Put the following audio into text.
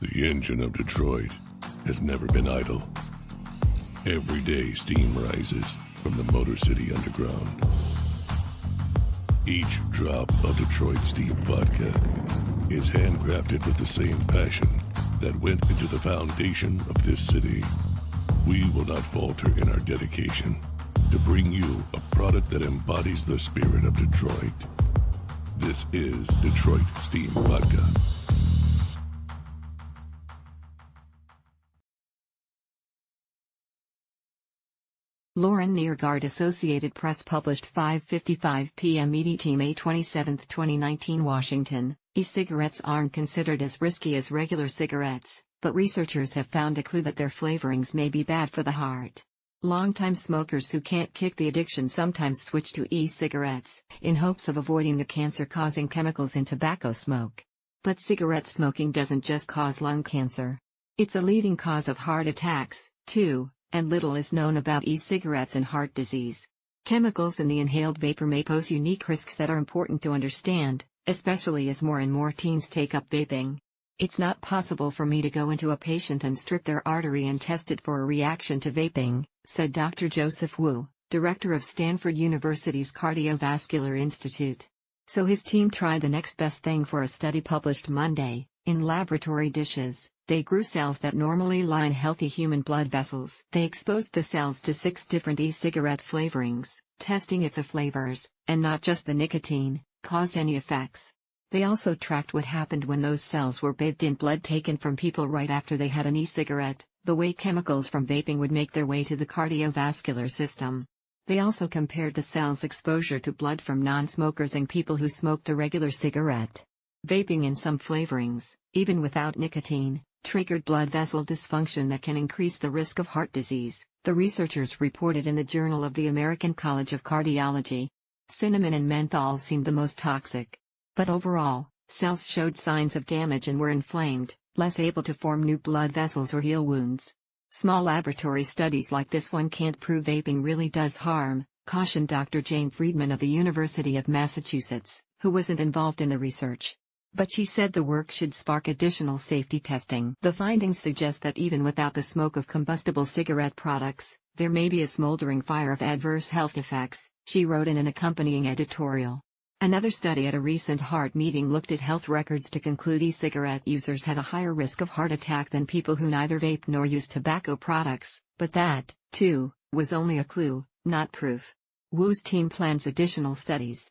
The engine of Detroit has never been idle. Every day steam rises from the Motor City Underground. Each drop of Detroit Steam Vodka is handcrafted with the same passion that went into the foundation of this city. We will not falter in our dedication to bring you a product that embodies the spirit of Detroit. This is Detroit Steam Vodka. Lauren Neergaard, Associated Press, published 5:55 p.m. EDT, May 27, 2019, Washington. E-cigarettes aren't considered as risky as regular cigarettes, but researchers have found a clue that their flavorings may be bad for the heart. Longtime smokers who can't kick the addiction sometimes switch to e-cigarettes, in hopes of avoiding the cancer-causing chemicals in tobacco smoke. But cigarette smoking doesn't just cause lung cancer. It's a leading cause of heart attacks, too, and little is known about e-cigarettes and heart disease. Chemicals in the inhaled vapor may pose unique risks that are important to understand, especially as more and more teens take up vaping. It's not possible for me to go into a patient and strip their artery and test it for a reaction to vaping, said Dr. Joseph Wu, director of Stanford University's Cardiovascular Institute. So his team tried the next best thing for a study published Monday. In laboratory dishes, they grew cells that normally line healthy human blood vessels. They exposed the cells to 6 different e-cigarette flavorings, testing if the flavors, and not just the nicotine, caused any effects. They also tracked what happened when those cells were bathed in blood taken from people right after they had an e-cigarette, the way chemicals from vaping would make their way to the cardiovascular system. They also compared the cells' exposure to blood from non-smokers and people who smoked a regular cigarette. Vaping in some flavorings, even without nicotine, triggered blood vessel dysfunction that can increase the risk of heart disease, the researchers reported in the Journal of the American College of Cardiology. Cinnamon and menthol seemed the most toxic. But overall, cells showed signs of damage and were inflamed, less able to form new blood vessels or heal wounds. Small laboratory studies like this one can't prove vaping really does harm, cautioned Dr. Jane Friedman of the University of Massachusetts, who wasn't involved in the research. But she said the work should spark additional safety testing. The findings suggest that even without the smoke of combustible cigarette products, there may be a smoldering fire of adverse health effects, she wrote in an accompanying editorial. Another study at a recent heart meeting looked at health records to conclude e-cigarette users had a higher risk of heart attack than people who neither vape nor use tobacco products, but that, too, was only a clue, not proof. Wu's team plans additional studies.